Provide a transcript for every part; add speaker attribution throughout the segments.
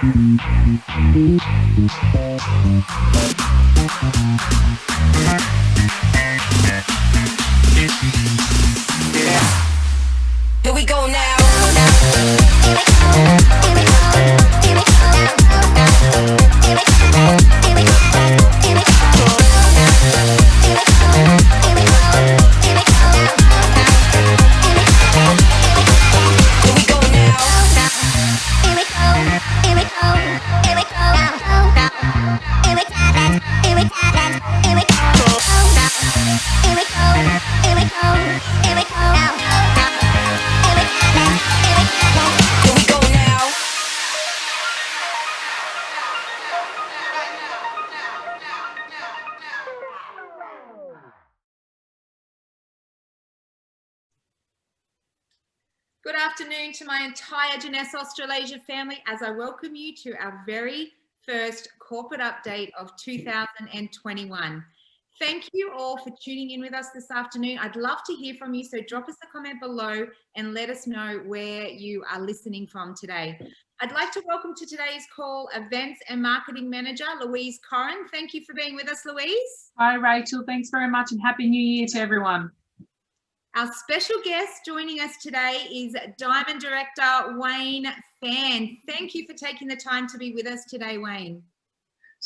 Speaker 1: Here we go now.
Speaker 2: Good afternoon to my entire Jeunesse Australasia family as I welcome you to our very first corporate update of 2021. Thank you all for tuning in with us this afternoon. I'd love to hear from you, so drop us a comment below and let us know where you are listening from today. I'd like to welcome to today's call Events and Marketing Manager, Louise Corrin. Thank you for being with us, Louise.
Speaker 3: Hi, Rachel. Thanks very much and Happy New Year to everyone.
Speaker 2: Our special guest joining us today is Diamond Director Wayne Fan. Thank you for taking the time to be with us today, Wayne.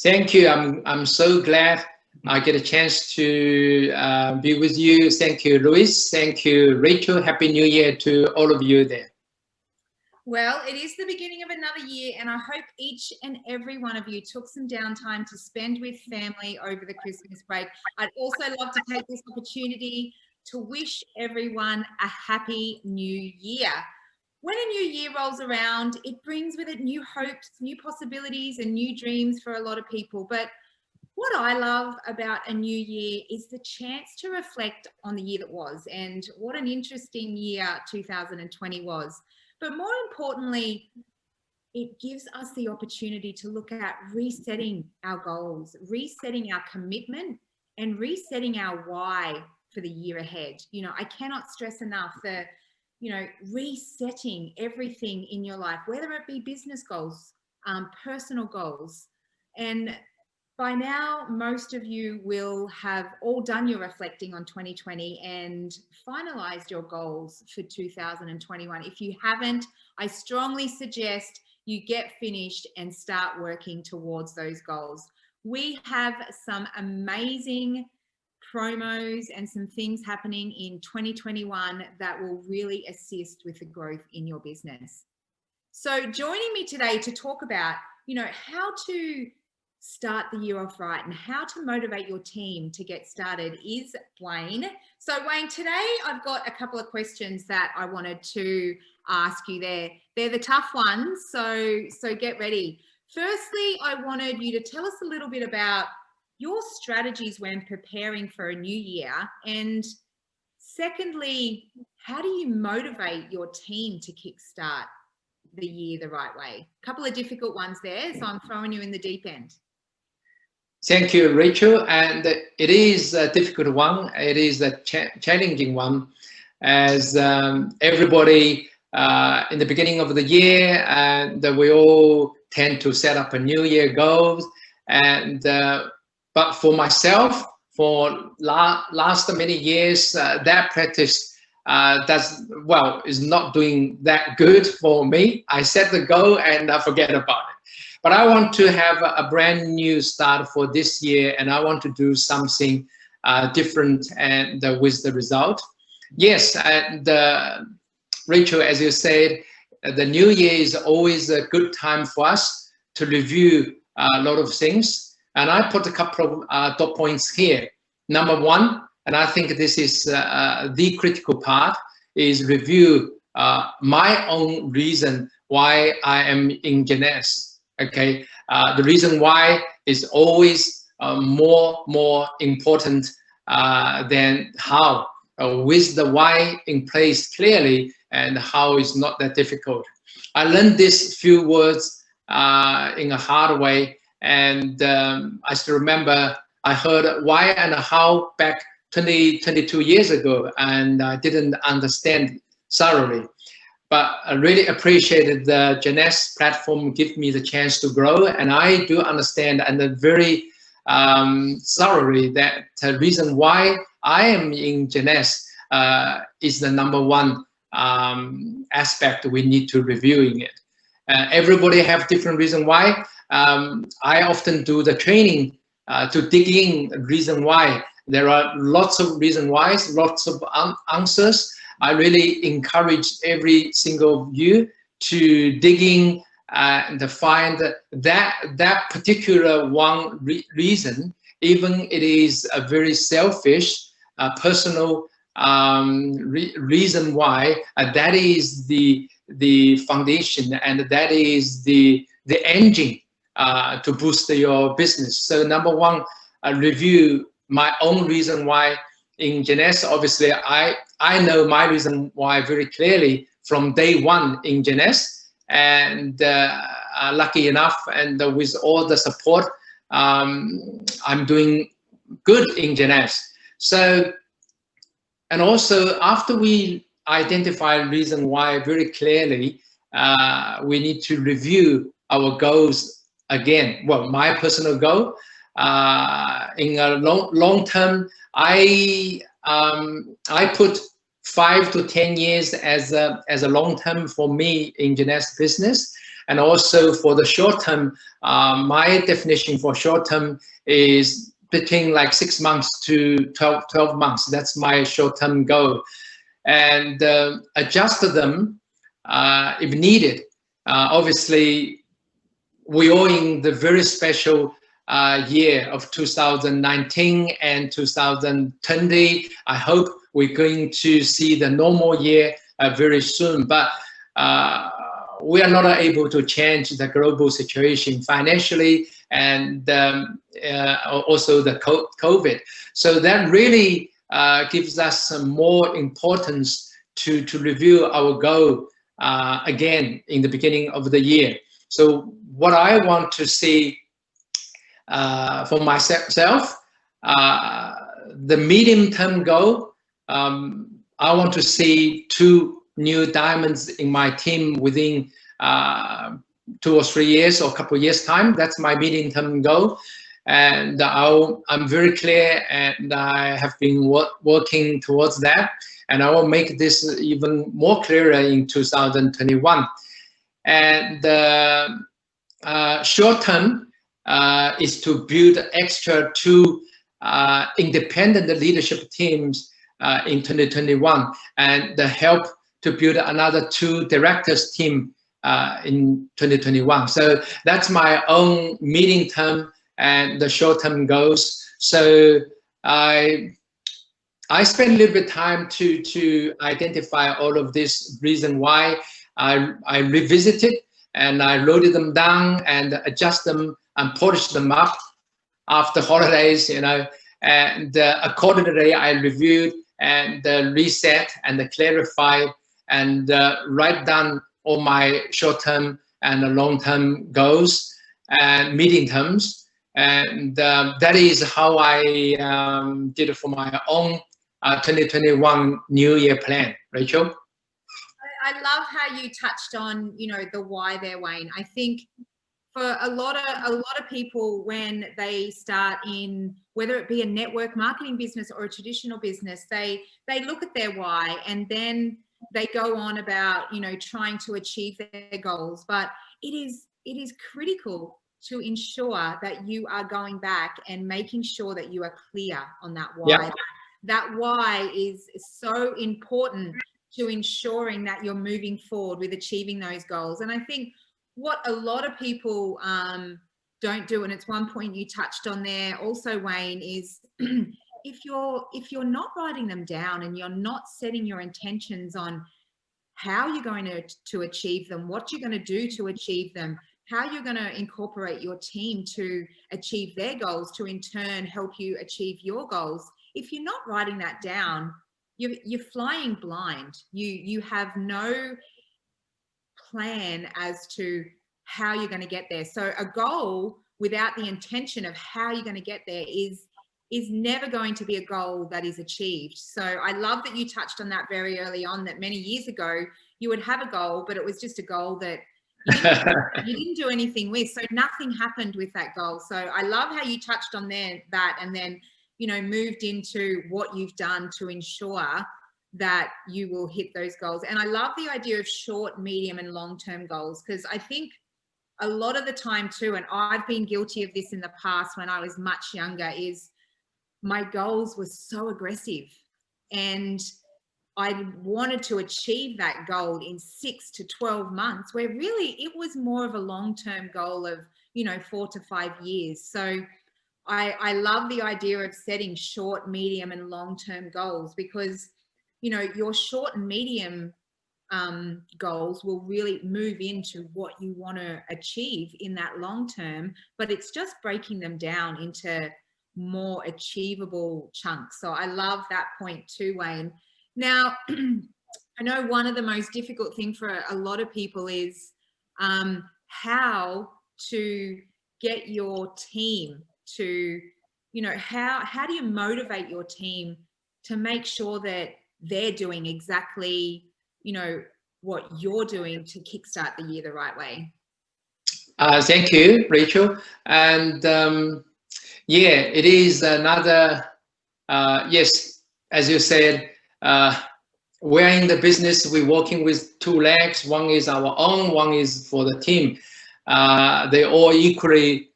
Speaker 4: Thank you. I'm so glad I get a chance to be with you. Thank you, Louise. Thank you, Rachel. Happy New Year to all of you there.
Speaker 2: Well, it is the beginning of another year, and I hope each and every one of you took some downtime to spend with family over the Christmas break. I'd also love to take this opportunity to wish everyone a happy new year. When a new year rolls around, it brings with it new hopes, new possibilities, and new dreams for a lot of people. But what I love about a new year is the chance to reflect on the year that was, and what an interesting year 2020 was. But more importantly, it gives us the opportunity to look at resetting our goals, resetting our commitment, and resetting our why for the year ahead. You know, I cannot stress enough the, resetting everything in your life, whether it be business goals, personal goals. And by now, most of you will have all done your reflecting on 2020 and finalized your goals for 2021. If you haven't, I strongly suggest you get finished and start working towards those goals. We have some amazing promos and some things happening in 2021 that will really assist with the growth in your business. So joining me today to talk about, how to start the year off right and how to motivate your team to get started is Wayne. So Wayne, today I've got a couple of questions that I wanted to ask you there. They're the tough ones, so get ready. Firstly, I wanted you to tell us a little bit about your strategies when preparing for a new year, and secondly, how do you motivate your team to kickstart the year the right way? A couple of difficult ones there, so I'm throwing you in the deep end.
Speaker 4: Thank you, Rachel. And it is a difficult one. It is a challenging one, as everybody in the beginning of the year, and we all tend to set up a new year goals. And but for myself, for last many years, that practice is not doing that good for me. I set the goal and I forget about it. But I want to have a brand new start for this year, and I want to do something different and with the result. Yes, and Rachel, as you said, the new year is always a good time for us to review a lot of things. And I put a couple of dot points here. Number one, and I think this is the critical part, is review my own reason why I am in Jeunesse. Okay, the reason why is always more important than how. With the why in place clearly, and how is not that difficult. I learned these few words in a hard way. And I still remember I heard why and how back 22 years ago, and I didn't understand thoroughly. but I really appreciated the Jeunesse platform give me the chance to grow. And I do understand and very thoroughly that the reason why I am in Jeunesse is the #1 aspect we need to reviewing it. Everybody have different reason why. I often do the training to dig in reason why. There are lots of reason whys, lots of answers. I really encourage every single of you to dig in and to find that particular one reason, even it is a very selfish, personal reason why. That is the foundation, and that is the engine to boost your business. So #1, review my own reason why in Jeunesse. Obviously, I know my reason why very clearly from day 1 in Jeunesse, and lucky enough, and with all the support, I'm doing good in Jeunesse. So, and also after we identify reason why very clearly, we need to review our goals again. Well, my personal goal in a long term, I put 5 to 10 years as a long term for me in Jeunesse business, and also for the short term. My definition for short term is between like 6 months to 12 months. That's my short term goal, and adjust them if needed. Obviously, we are in the very special year of 2019 and 2020. I hope we're going to see the normal year very soon, but we are not able to change the global situation financially, and also the COVID. So that really gives us some more importance to review our goal again in the beginning of the year. So what I want to see for myself, the medium-term goal, I want to see 2 new diamonds in my team within 2 or 3 years or a couple of years time. That's my medium-term goal, and I'm very clear, and I have been working towards that, and I will make this even more clearer in 2021. And short term is to build extra 2 independent leadership teams in 2021, and help to build another 2 directors team in 2021. So that's my own medium term and the short term goals. So I spent a little bit of time to identify all of this reason why. I revisited and I wrote them down and adjust them and polish them up after holidays, you know, and accordingly I reviewed and reset and clarify and write down all my short-term and long-term goals and medium terms, and that is how I did it for my own 2021 New Year plan. Rachel?
Speaker 2: I love how you touched on, you know, the why there, Wayne. I think for a lot of people, when they start in, whether it be a network marketing business or a traditional business, they look at their why and then they go on about, you know, trying to achieve their goals. But it is critical to ensure that you are going back and making sure that you are clear on that why.
Speaker 4: Yeah.
Speaker 2: That why is so important to ensuring that you're moving forward with achieving those goals. And I think what a lot of people don't do, and it's one point you touched on there also, Wayne, is if you're not writing them down and you're not setting your intentions on how you're going to achieve them, what you're going to do to achieve them, how you're going to incorporate your team to achieve their goals, to in turn help you achieve your goals. If you're not writing that down, you're flying blind. You have no plan as to how you're going to get there. So a goal without the intention of how you're going to get there is never going to be a goal that is achieved. So I love that you touched on that very early on, that many years ago you would have a goal, but it was just a goal that you didn't do anything with. So nothing happened with that goal. So I love how you touched on that and then, you know, moved into what you've done to ensure that you will hit those goals. And I love the idea of short, medium and long-term goals, because I think a lot of the time too, and I've been guilty of this in the past when I was much younger, is my goals were so aggressive and I wanted to achieve that goal in 6 to 12 months, where really it was more of a long-term goal of, you know, 4 to 5 years. So I love the idea of setting short, medium and long-term goals, because, you know, your short and medium goals will really move into what you want to achieve in that long term, but it's just breaking them down into more achievable chunks. So I love that point too, Wayne. Now, I know one of the most difficult things for a lot of people is how to get your team to, you know, how do you motivate your team to make sure that they're doing exactly, you know, what you're doing to kickstart the year the right way?
Speaker 4: Thank you, Rachel. And yeah, it is another, yes, as you said, we're in the business, we're working with two legs. One is our own, one is for the team. They're all equally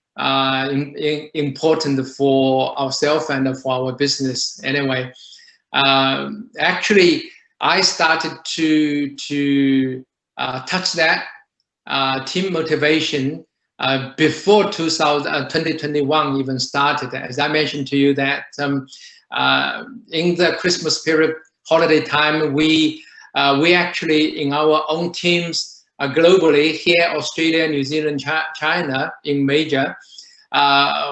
Speaker 4: important for ourselves and for our business anyway. Actually, I started to touch that team motivation before 2021 even started. As I mentioned to you that in the Christmas period, holiday time, we actually in our own teams globally here, Australia, New Zealand, China, in major,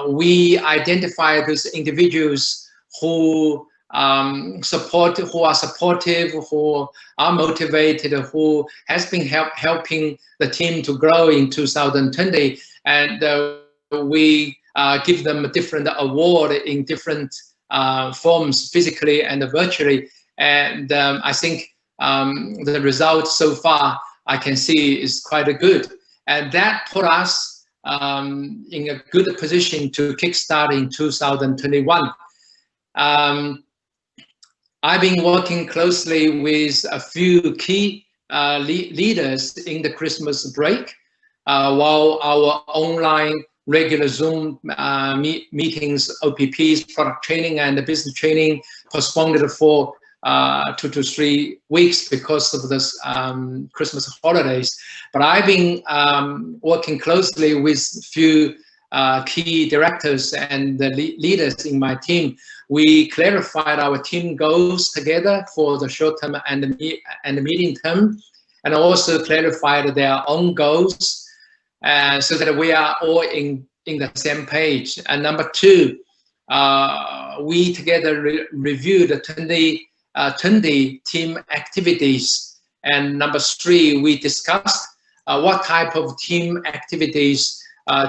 Speaker 4: we identify those individuals who are supportive, who are motivated, who has been helping the team to grow in 2020, and we give them a different award in different forms, physically and virtually. And I think the result so far I can see is quite good, and that put us in a good position to kickstart in 2021. I've been working closely with a few key leaders in the Christmas break, while our online regular Zoom meetings, OPPs, product training and business training postponed for 2 to 3 weeks because of this Christmas holidays. But I've been working closely with few key directors and the leaders in my team. We clarified our team goals together for the short term and the medium term, and also clarified their own goals so that we are all in the same page. And number two, we together reviewed the 20 team activities. And number three, we discussed what type of team activities,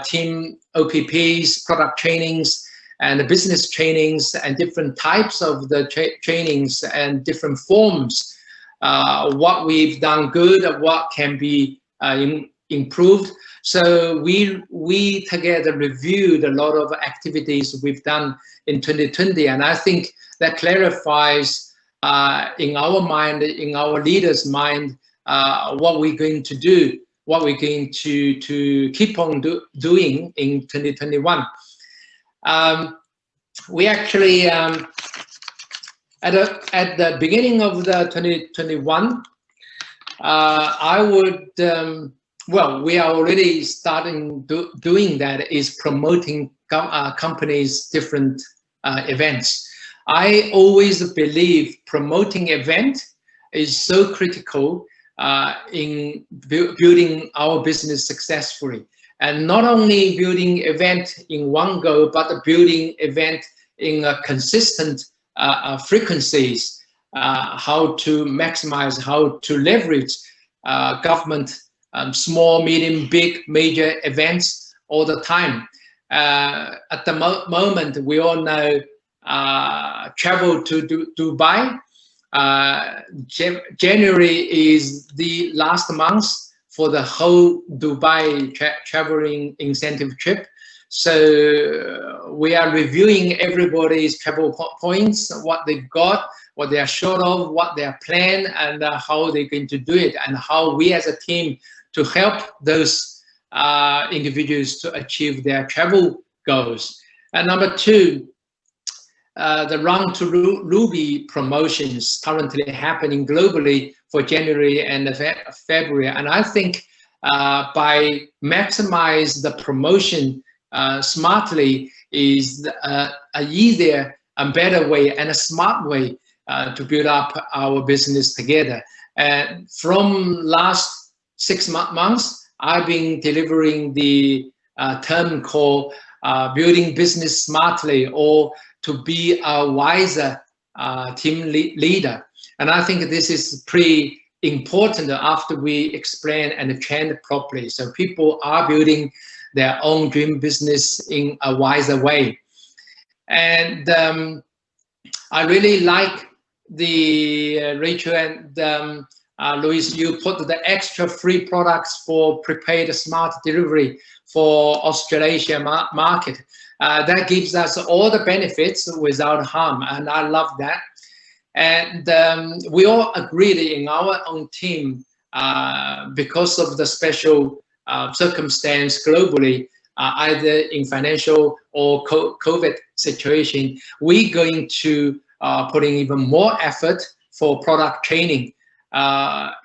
Speaker 4: team OPPs, product trainings, and business trainings, and different types of the trainings and different forms. What we've done good, what can be improved. So we together reviewed a lot of activities we've done in 2020, and I think that clarifies in our mind, in our leaders' mind, what we're going to do, what we're going to keep on doing in 2021. We actually, at the beginning of the 2021, I would, well, we are already starting doing that, is promoting companies' different events. I always believe promoting event is so critical in building our business successfully. And not only building event in one go, but building event in a consistent frequencies, how to maximize, how to leverage government, small, medium, big, major events all the time. At the moment, we all know travel to Dubai January is the last month for the whole Dubai traveling incentive trip. So we are reviewing everybody's travel points, what they've got, what they are short of, what they are planned, and how they're going to do it, and how we as a team to help those individuals to achieve their travel goals. And number two, the Run to Ruby promotions currently happening globally for January and February. And I think by maximize the promotion smartly is a easier and better way and a smart way to build up our business together. And from last 6 months, I've been delivering the term called building business smartly, or to be a wiser team leader. And I think this is pretty important after we explain and train properly. So people are building their own dream business in a wiser way. And I really like the Rachel and Luis, you put the extra free products for prepaid smart delivery for Australasia market. That gives us all the benefits without harm, and I love that. And we all agreed in our own team, because of the special circumstance globally, either in financial or COVID situation, we're going to put in even more effort for product training.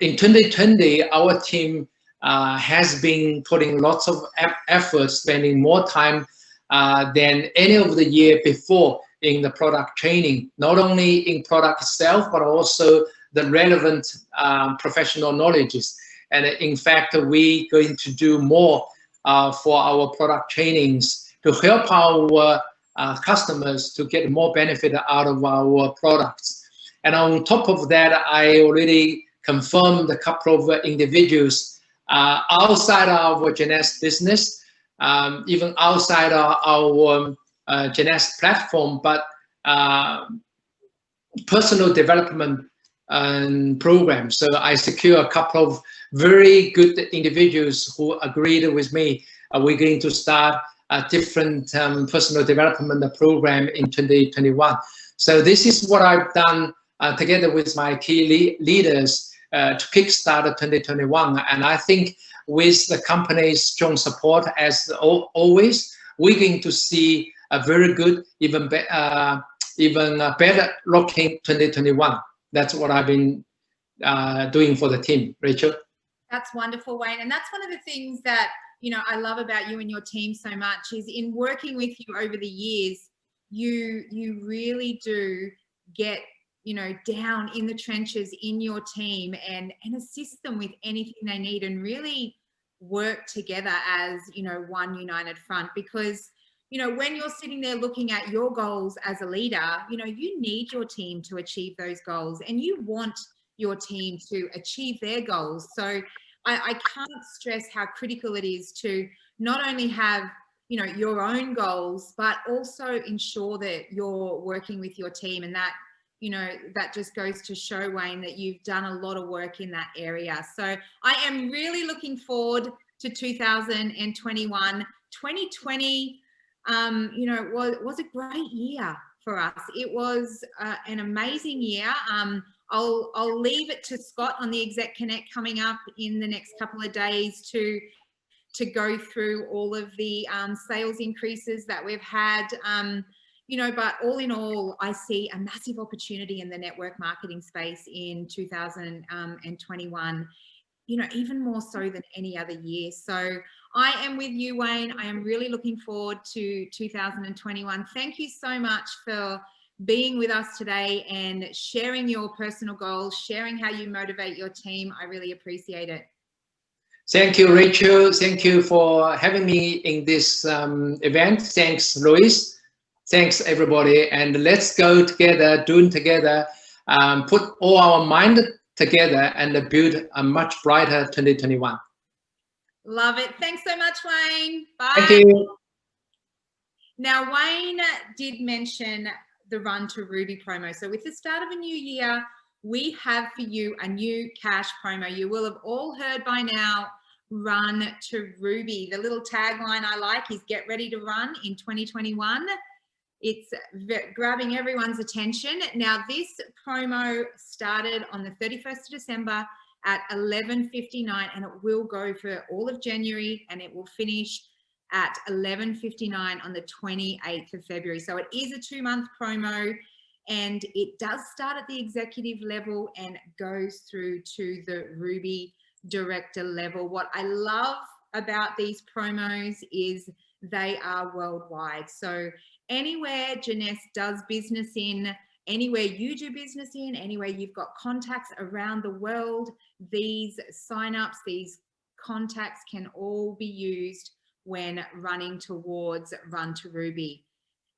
Speaker 4: In 2020, our team has been putting lots of effort, spending more time than any of the year before in the product training, not only in product itself, but also the relevant professional knowledges. And in fact, we're going to do more for our product trainings to help our customers to get more benefit out of our products. And on top of that, I already confirmed a couple of individuals outside our Jeunesse business, even outside our Jeunesse platform, but personal development programs. So I secure a couple of very good individuals who agreed with me. We're going to start a different personal development program in 2021. So this is what I've done together with my key leaders to kickstart 2021. And I think with the company's strong support, as always, we're going to see a very good, even better looking 2021. That's what I've been doing for the team. Rachel?
Speaker 2: That's wonderful, Wayne. And that's one of the things that, you know, I love about you and your team so much is in working with you over the years, you really do get, you know, down in the trenches in your team and assist them with anything they need and really work together as, you know, one united front. Because, you know, when you're sitting there looking at your goals as a leader, you know, you need your team to achieve those goals and you want your team to achieve their goals. So I can't stress how critical it is to not only have, you know, your own goals, but also ensure that you're working with your team. And that, you know, that just goes to show, Wayne, that you've done a lot of work in that area. So I am really looking forward to 2021. 2020, you know, was a great year for us. It was an amazing year. I'll leave it to Scott on the Exec Connect coming up in the next couple of days to go through all of the sales increases that we've had. You know, but all in all, I see a massive opportunity in the network marketing space in 2021, you know, even more so than any other year. So I am with you, Wayne. I am really looking forward to 2021. Thank you so much for being with us today and sharing your personal goals, sharing how you motivate your team. I really appreciate it.
Speaker 4: Thank you, Rachel. Thank you for having me in this event. Thanks, Luis. Thanks, everybody. And let's go together, doing together, put all our mind together and build a much brighter 2021.
Speaker 2: Love it. Thanks so much, Wayne. Bye.
Speaker 4: Thank you.
Speaker 2: Now, Wayne did mention the Run to Ruby promo. So with the start of a new year, we have for you a new cash promo. You will have all heard by now, run to Ruby. The little tagline I like is get ready to run in 2021. It's grabbing everyone's attention. Now, this promo started on the 31st of December at 11:59, and it will go for all of January, and it will finish at 11:59 on the 28th of February. So it is a 2-month promo, and it does start at the executive level and goes through to the Ruby director level. What I love about these promos is they are worldwide. So anywhere Jeunesse does business in, anywhere you do business in, anywhere you've got contacts around the world, these signups, these contacts can all be used when running towards Run to Ruby.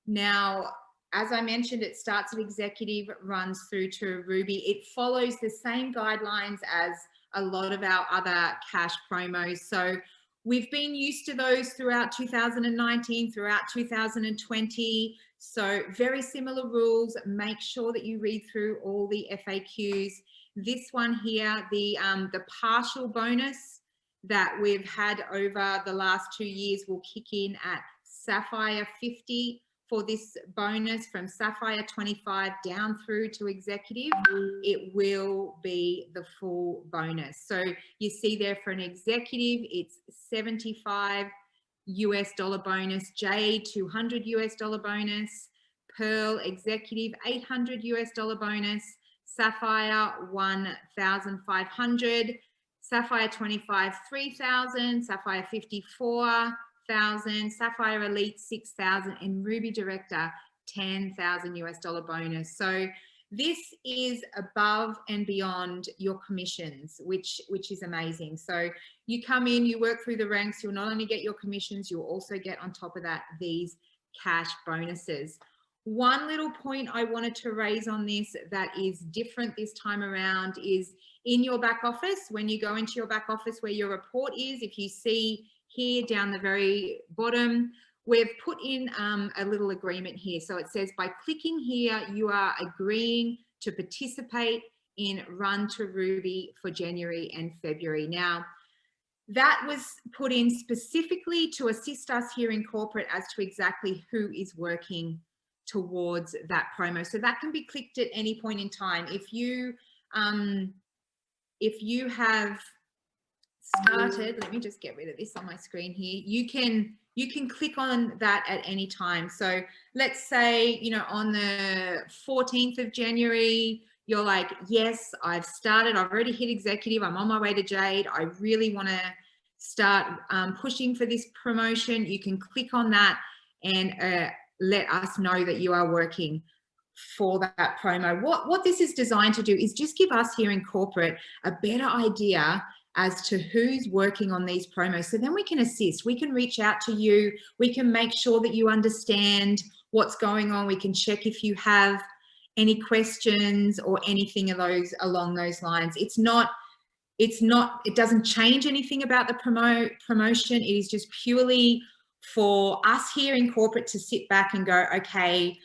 Speaker 2: Now, as I mentioned, it starts at executive, runs through to Ruby. It follows the same guidelines as a lot of our other cash promos. So we've been used to those throughout 2019, throughout 2020. So very similar rules. Make sure that you read through all the FAQs. This one here, the partial bonus that we've had over the last 2 years will kick in at Sapphire 50 for this bonus. From Sapphire 25 down through to executive, it will be the full bonus. So you see there for an executive, it's $75 bonus, Jade $200 bonus, Pearl executive $800 bonus, Sapphire 1,500, Sapphire 25 3,000, Sapphire 54,000, Sapphire Elite 6,000, and Ruby Director $10,000 bonus. So this is above and beyond your commissions, which is amazing. So you come in, you work through the ranks, you'll not only get your commissions, you'll also get on top of that these cash bonuses. One little point I wanted to raise on this that is different this time around is in your back office. When you go into your back office where your report is, if you see here down the very bottom, we've put in a little agreement here. So it says by clicking here, you are agreeing to participate in Run to Ruby for January and February. Now, that was put in specifically to assist us here in corporate as to exactly who is working towards that promo. So that can be clicked at any point in time. If you have started, let me just get rid of this on my screen here. You can click on that at any time. So let's say, you know, on the 14th of January, you're like, yes, I've started, I've already hit executive, I'm on my way to Jade, I really want to start pushing for this promotion. You can click on that and let us know that you are working for that promo. What this is designed to do is just give us here in corporate a better idea as to who's working on these promos. So then we can assist, we can reach out to you, we can make sure that you understand what's going on, we can check if you have any questions or anything of those along those lines. It doesn't change anything about the promotion. It is just purely for us here in corporate to sit back and go, okay,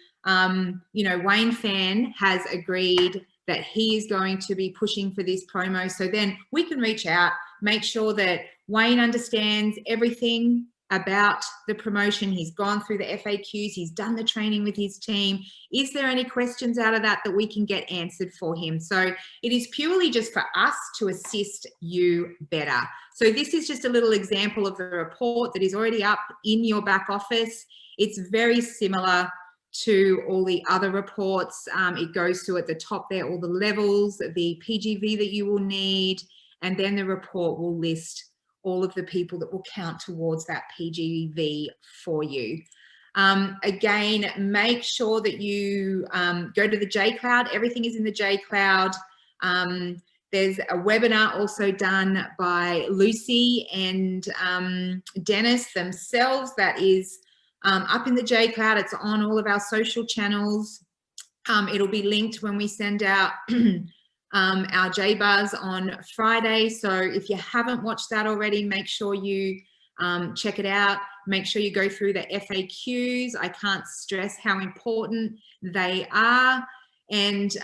Speaker 2: you know, Wayne Fan has agreed that he is going to be pushing for this promo. So then we can reach out, make sure that Wayne understands everything about the promotion. He's gone through the FAQs, he's done the training with his team. Is there any questions out of that we can get answered for him? So it is purely just for us to assist you better. So this is just a little example of the report that is already up in your back office. It's very similar to all the other reports. It goes through at the top there, all the levels, the PGV that you will need, and then the report will list all of the people that will count towards that PGV for you. Again, make sure that you go to the J Cloud. Everything is in the J Cloud. There's a webinar also done by Lucy and Dennis themselves that is up in the J Cloud. It's on all of our social channels. It'll be linked when we send out our J Buzz on Friday. So if you haven't watched that already, make sure you check it out. Make sure you go through the FAQs. I can't stress how important they are. And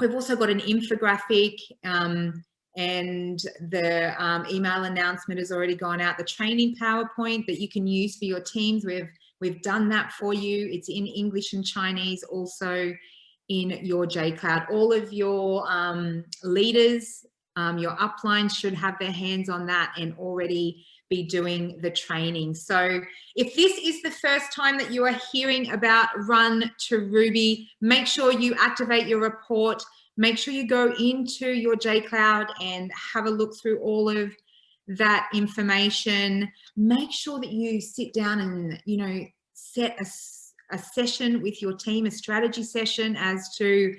Speaker 2: We've also got an infographic, and the email announcement has already gone out. The training PowerPoint that you can use for your teams, we've done that for you. It's in English and Chinese, also in your JCloud. All of your leaders, your uplines should have their hands on that and already be doing the training. So if this is the first time that you are hearing about Run to Ruby, make sure you activate your report. Make sure you go into your JCloud and have a look through all of that information. Make sure that you sit down and, you know, set a session with your team, a strategy session as to,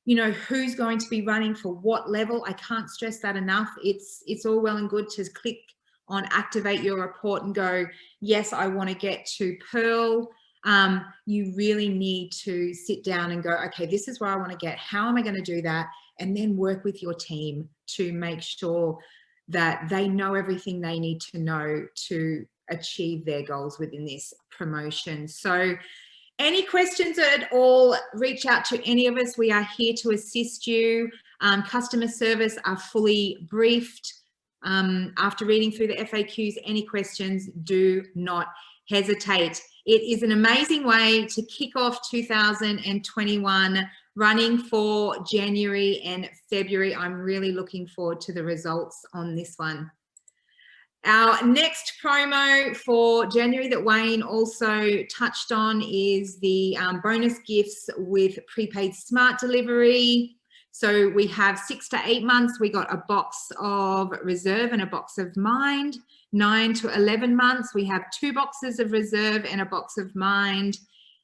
Speaker 2: you know, who's going to be running for what level. I can't stress that enough. It's all well and good to click on activate your report and go, yes, I want to get to Pearl. You really need to sit down and go, okay, this is where I want to get. How am I going to do that? And then work with your team to make sure that they know everything they need to know to achieve their goals within this promotion. So any questions at all, reach out to any of us. We are here to assist you. Customer service are fully briefed. After reading through the FAQs, any questions, do not hesitate. It is an amazing way to kick off 2021, running for January and February. I'm really looking forward to the results on this one. Our next promo for January that Wayne also touched on is the bonus gifts with prepaid smart delivery. So we have 6 to 8 months, we got a box of Reserve and a box of Mind. 9 to 11 months, we have 2 boxes of Reserve and a box of Mind.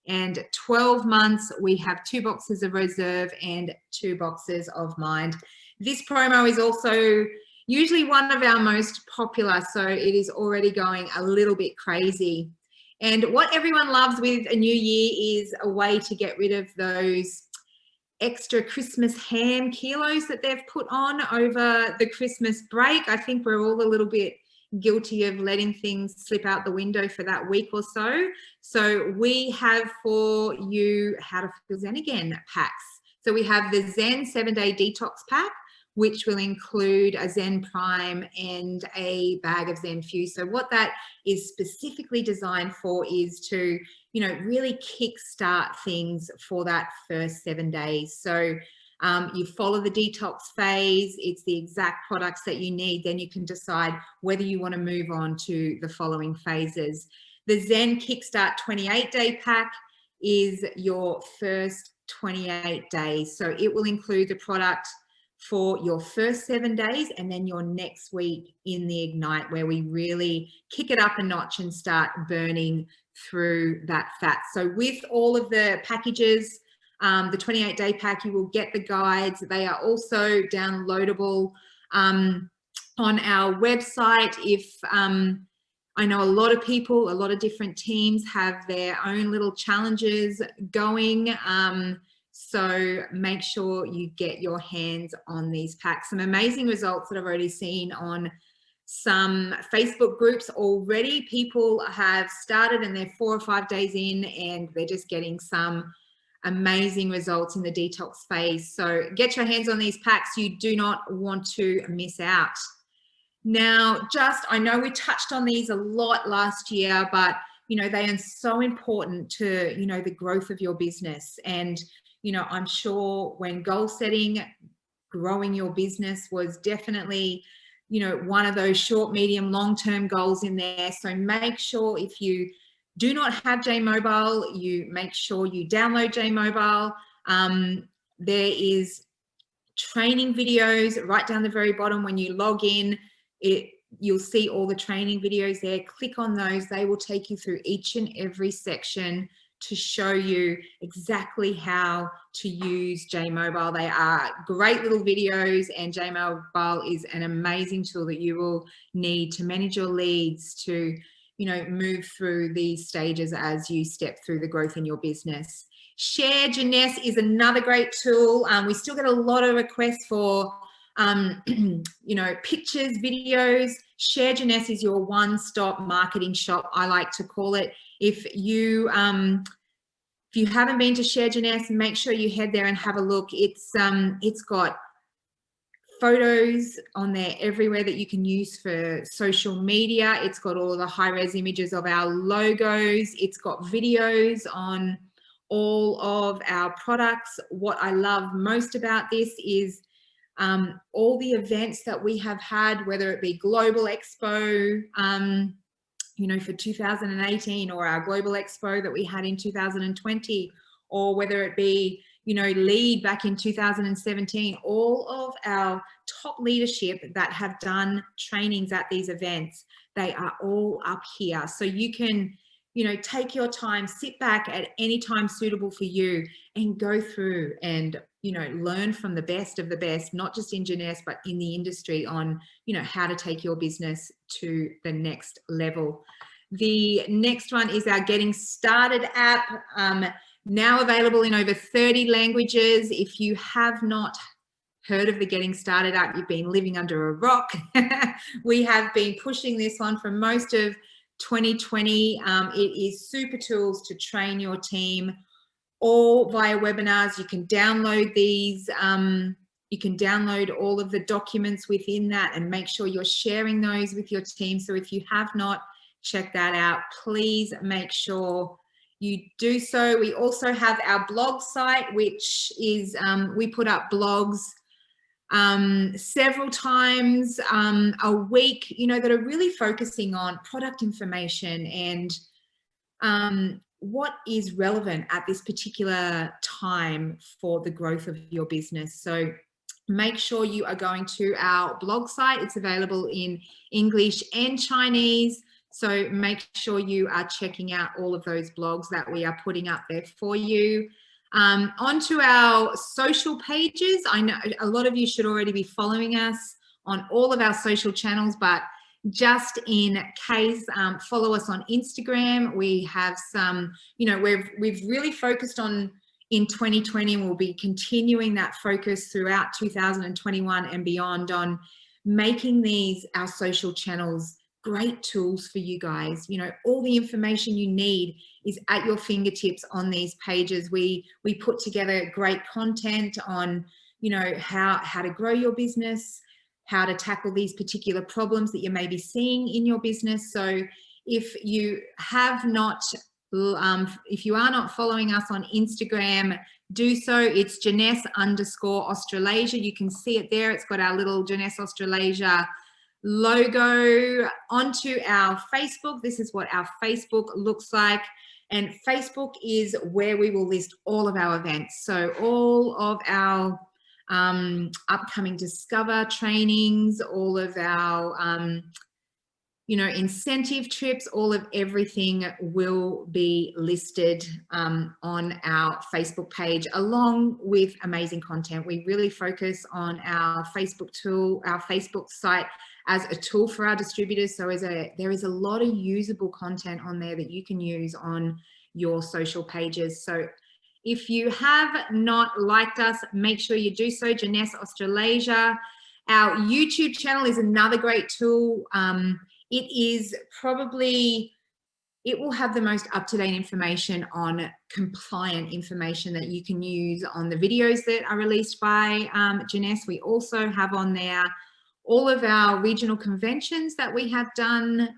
Speaker 2: And 12 months, we have 2 boxes of Reserve and 2 boxes of Mind. This promo is also usually one of our most popular, so it is already going a little bit crazy. And what everyone loves with a new year is a way to get rid of those extra Christmas ham kilos that they've put on over the Christmas break. I think we're all a little bit guilty of letting things slip out the window for that week or so. So we have for you How to Feel Zen Again packs. So we have the Zen 7-Day Detox Pack, which will include a Zen Prime and a bag of Zen Fuse. So what that is specifically designed for is to, you know, really kickstart things for that first 7 days. So you follow the detox phase, it's the exact products that you need, then you can decide whether you want to move on to the following phases. The Zen Kickstart 28-Day Pack is your first 28 days. So it will include the product for your first 7 days and then your next week in the Ignite, where we really kick it up a notch and start burning through that fat. So with all of the packages, the 28-day pack, you will get the guides. They are also downloadable on our website. If I know a lot of people, a lot of different teams have their own little challenges going. So make sure you get your hands on these packs. Some amazing results that I've already seen on some Facebook groups already. People have started and they're 4 or 5 days in and they're just getting some amazing results in the detox phase. So get your hands on these packs. You do not want to miss out. Now, I know we touched on these a lot last year, but, you know, they are so important to, you know, the growth of your business. And, you know, I'm sure when goal setting, growing your business was definitely, you know, one of those short, medium, long-term goals in there. So make sure if you do not have J Mobile, you make sure you download J Mobile. There is training videos right down the very bottom. When you log in, you'll see all the training videos there. Click on those. They will take you through each and every section to show you exactly how to use J Mobile. They are great little videos, and J Mobile is an amazing tool that you will need to manage your leads, to, you know, move through these stages as you step through the growth in your business. Share Jeunesse is another great tool. We still get a lot of requests for, you know, pictures, videos. Share Jeunesse is your one-stop marketing shop, I like to call it. If you If you haven't been to Share Jeunesse, make sure you head there and have a look. It's got photos on there everywhere that you can use for social media. It's got all of the high-res images of our logos. It's got videos on all of our products. What I love most about this is all the events that we have had, whether it be Global Expo, you know, for 2018, or our Global Expo that we had in 2020, or whether it be, you know, LEAD back in 2017, all of our top leadership that have done trainings at these events, they are all up here. So you can, you know, take your time, sit back at any time suitable for you and go through and, you know, learn from the best of the best, not just in Jeunesse, but in the industry on, you know, how to take your business to the next level. The next one is our Getting Started app, now available in over 30 languages. If you have not heard of the Getting Started app, you've been living under a rock. We have been pushing this one for most of 2020. It is super tools to train your team, all via webinars. You can download these. You can download all of the documents within that and make sure you're sharing those with your team. So if you have not checked that out, please make sure you do so. We also have our blog site, which is, we put up blogs several times a week, you know, that are really focusing on product information and what is relevant at this particular time for the growth of your business. So make sure you are going to our blog site. It's available in English and Chinese. So make sure you are checking out all of those blogs that we are putting up there for you. Onto our social pages. I know a lot of you should already be following us on all of our social channels, but just in case, follow us on Instagram. We have some, you know, we've really focused on in 2020, and we'll be continuing that focus throughout 2021 and beyond on making these, our social channels, great tools for you guys. You know, all the information you need is at your fingertips on these pages. We put together great content on, you know, how to grow your business, how to tackle these particular problems that you may be seeing in your business. So if you have not, if you are not following us on Instagram, do so. It's Jeunesse_Australasia. You can see it there. It's got our little Jeunesse Australasia logo. Onto our Facebook. This is what our Facebook looks like. And Facebook is where we will list all of our events. So all of our upcoming Discover trainings, all of our, you know, incentive trips, all of everything will be listed on our Facebook page, along with amazing content. We really focus on our Facebook tool, our Facebook site, as a tool for our distributors. So there is a lot of usable content on there that you can use on your social pages. So if you have not liked us, make sure you do so. Jeunesse Australasia. Our YouTube channel is another great tool. It is probably, it will have the most up-to-date information on compliant information that you can use on the videos that are released by Jeunesse. We also have on there all of our regional conventions that we have done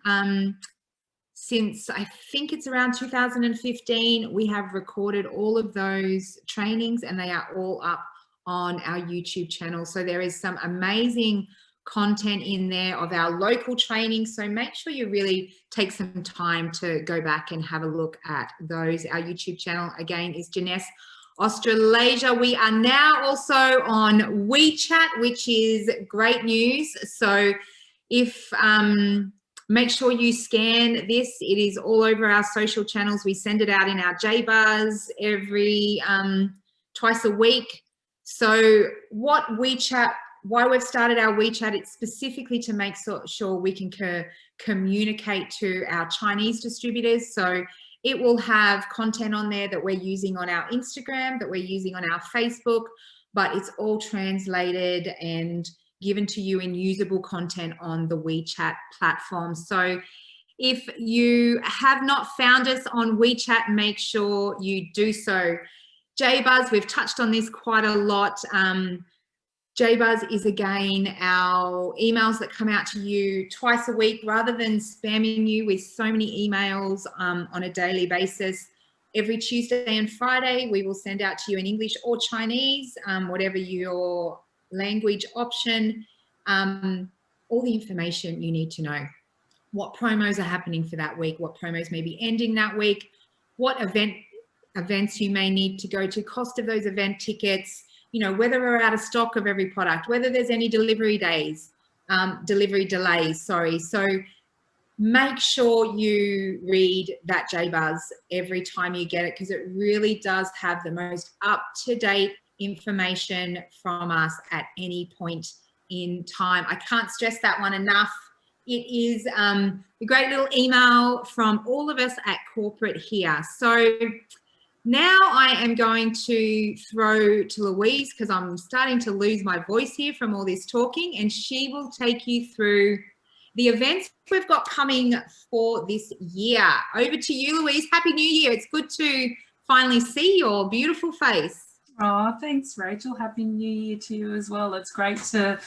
Speaker 2: since, I think it's around 2015. We have recorded all of those trainings and they are all up on our YouTube channel. So there is some amazing content in there of our local training. So make sure you really take some time to go back and have a look at those. Our YouTube channel, again, is Jeunesse Australasia. We are now also on WeChat, which is great news. So if make sure you scan this. It is all over our social channels. We send it out in our J-bars every twice a week. So what WeChat, why we've started our WeChat, it's specifically to make sure we can communicate to our Chinese distributors. So it will have content on there that we're using on our Instagram, that we're using on our Facebook, but it's all translated and given to you in usable content on the WeChat platform. So If you have not found us on WeChat, make sure you do so. JBuzz, we've touched on this quite a lot. JBuzz is, again, our emails that come out to you twice a week. Rather than spamming you with so many emails on a daily basis, every Tuesday and Friday, we will send out to you in English or Chinese, whatever your language option, all the information you need to know. What promos are happening for that week, what promos may be ending that week, what events you may need to go to, cost of those event tickets, you know, whether we're out of stock of every product, whether there's any delivery delays, sorry. So make sure you read that JBuzz every time you get it, because it really does have the most up-to-date information from us at any point in time. I can't stress that one enough. It is a great little email from all of us at corporate here. So now I am going to throw to Louise, because I'm starting to lose my voice here from all this talking, and she will take you through the events we've got coming for this year. Over to you, Louise. Happy New Year. It's good to finally see your beautiful face.
Speaker 3: Oh, thanks, Rachel. Happy New Year to you as well. It's great to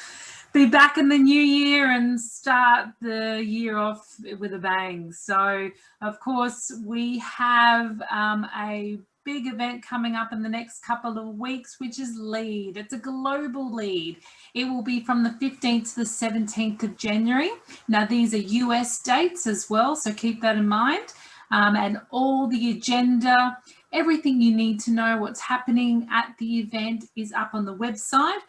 Speaker 3: be back in the new year and start the year off with a bang. So, of course, we have a big event coming up in the next couple of weeks, which is LEAD. It's a global LEAD. It will be from the 15th to the 17th of January. Now, these are US dates as well, so keep that in mind. And all the agenda, everything you need to know what's happening at the event is up on the website,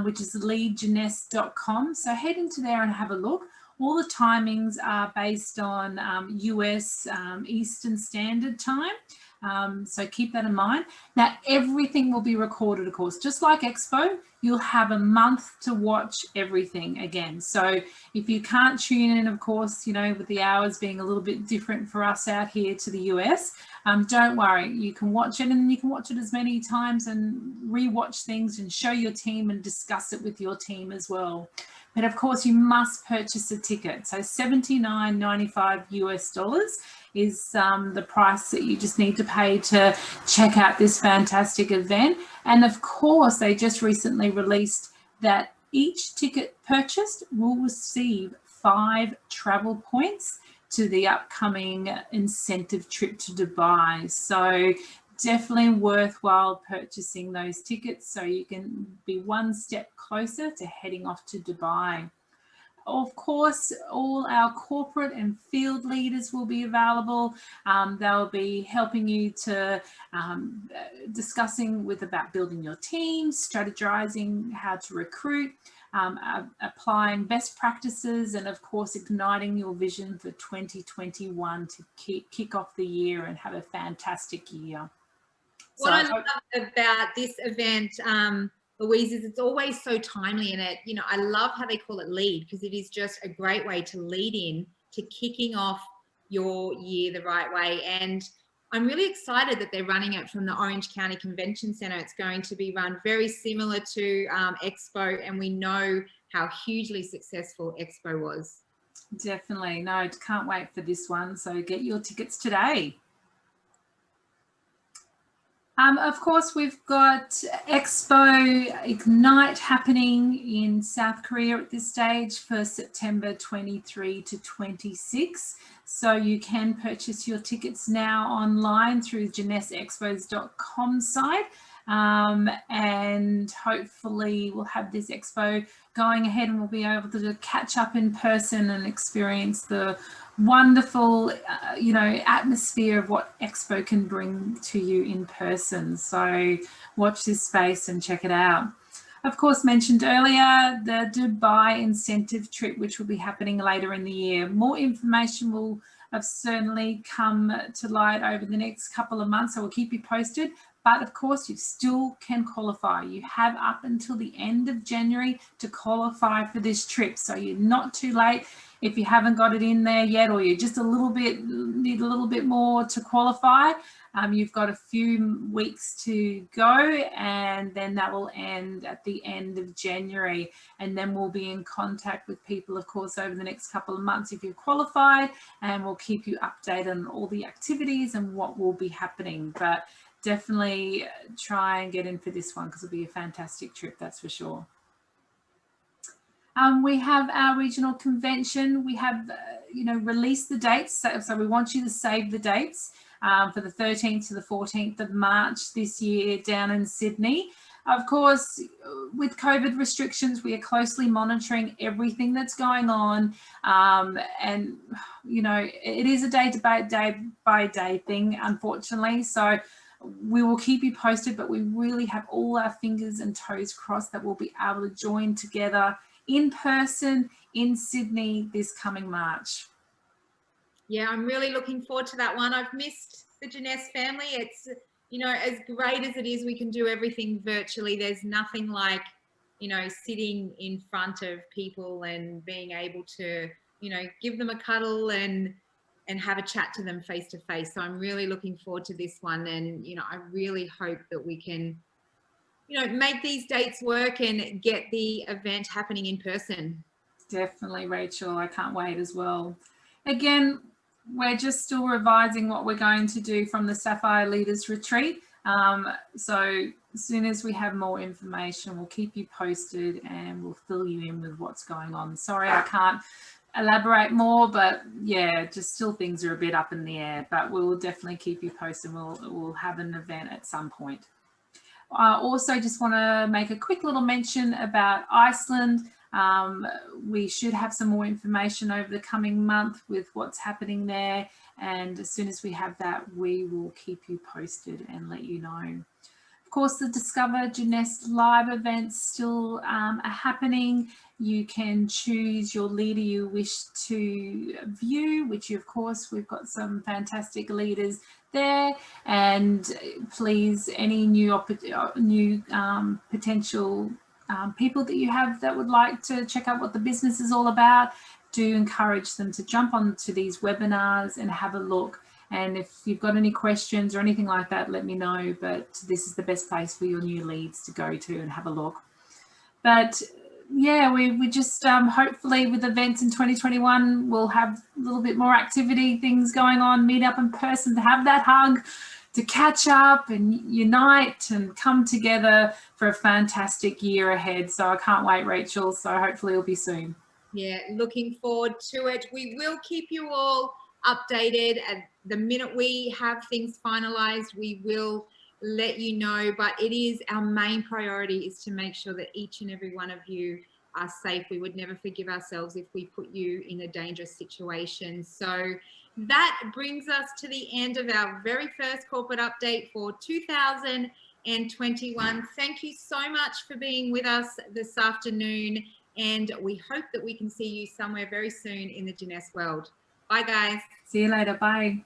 Speaker 3: which is leadjeunesse.com. So head into there and have a look. All the timings are based on US Eastern Standard Time. So keep that in mind. Now, everything will be recorded, of course. Just like Expo, you'll have a month to watch everything again. So if you can't tune in, of course, you know, with the hours being a little bit different for us out here to the US, don't worry. You can watch it, and you can watch it as many times and re-watch things and show your team and discuss it with your team as well. But of course, you must purchase a ticket. So $79.95 US is the price that you just need to pay to check out this fantastic event. And of course, they just recently released that each ticket purchased will receive 5 travel points to the upcoming incentive trip to Dubai. So definitely worthwhile purchasing those tickets so you can be one step closer to heading off to Dubai. Of course, all our corporate and field leaders will be available. They'll be helping you to discussing about building your team, strategizing how to recruit, applying best practices, and of course, igniting your vision for 2021 to kick off the year and have a fantastic year.
Speaker 2: What I love about this event, Louise, is it's always so timely, and it, you know, I love how they call it LEAD, because it is just a great way to lead in to kicking off your year the right way. And I'm really excited that they're running it from the Orange County Convention Centre. It's going to be run very similar to Expo, and we know how hugely successful Expo was.
Speaker 3: Definitely. No, can't wait for this one. So get your tickets today. Of course, we've got Expo Ignite happening in South Korea at this stage for September 23 to 26. So you can purchase your tickets now online through JeunesseExpos.com site. And hopefully we'll have this expo going ahead and we'll be able to catch up in person and experience the wonderful you know, atmosphere of what Expo can bring to you in person. So watch this space and check it out. Of course, mentioned earlier the Dubai incentive trip, which will be happening later in the year. More information will have certainly come to light over the next couple of months, so we'll keep you posted. But of course, you still can qualify. You have up until the end of January to qualify for this trip, so you're not too late. If you haven't got it in there yet, or you just need a little bit more to qualify, you've got a few weeks to go, and then that will end at the end of January. And then we'll be in contact with people, of course, over the next couple of months if you've qualified, and we'll keep you updated on all the activities and what will be happening. But definitely try and get in for this one, because it'll be a fantastic trip, that's for sure. We have our regional convention. We have, released the dates. So we want you to save the dates for the 13th to the 14th of March this year down in Sydney. Of course, with COVID restrictions, we are closely monitoring everything that's going on. And, it is a day by day thing, unfortunately. So we will keep you posted, but we really have all our fingers and toes crossed that we'll be able to join together in person in Sydney this coming March.
Speaker 2: Yeah, I'm really looking forward to that one. I've missed the Jeunesse family. It's, as great as it is, we can do everything virtually. There's nothing like, sitting in front of people and being able to, give them a cuddle and have a chat to them face to face. So I'm really looking forward to this one. And, I really hope that we can, make these dates work and get the event happening in person.
Speaker 3: Definitely, Rachel. I can't wait as well. Again, we're just still revising what we're going to do from the Sapphire Leaders Retreat. So as soon as we have more information, we'll keep you posted and we'll fill you in with what's going on. Sorry, I can't elaborate more, but yeah, just still things are a bit up in the air, but we'll definitely keep you posted. We'll have an event at some point. I also just want to make a quick little mention about Iceland. We should have some more information over the coming month with what's happening there. And as soon as we have that, we will keep you posted and let you know. Of course, the Discover Jeunesse live events still are happening. You can choose your leader you wish to view, which of course we've got some fantastic leaders there. And please, any new potential people that you have that would like to check out what the business is all about, do encourage them to jump onto these webinars and have a look. And if you've got any questions or anything like that, let me know. But this is the best place for your new leads to go to and have a look. But yeah, we just hopefully with events in 2021, we'll have a little bit more activity, things going on, meet up in person, to have that hug, to catch up and unite and come together for a fantastic year ahead. So I can't wait, Rachel. So hopefully it'll be soon.
Speaker 2: Yeah, looking forward to it. We will keep you all updated. And the minute we have things finalized, we will let you know. But it is our main priority is to make sure that each and every one of you are safe. We would never forgive ourselves if we put you in a dangerous situation. So that brings us to the end of our very first corporate update for 2021. Thank you so much for being with us this afternoon. And we hope that we can see you somewhere very soon in the Jeunesse world. Bye, guys.
Speaker 3: See you later. Bye.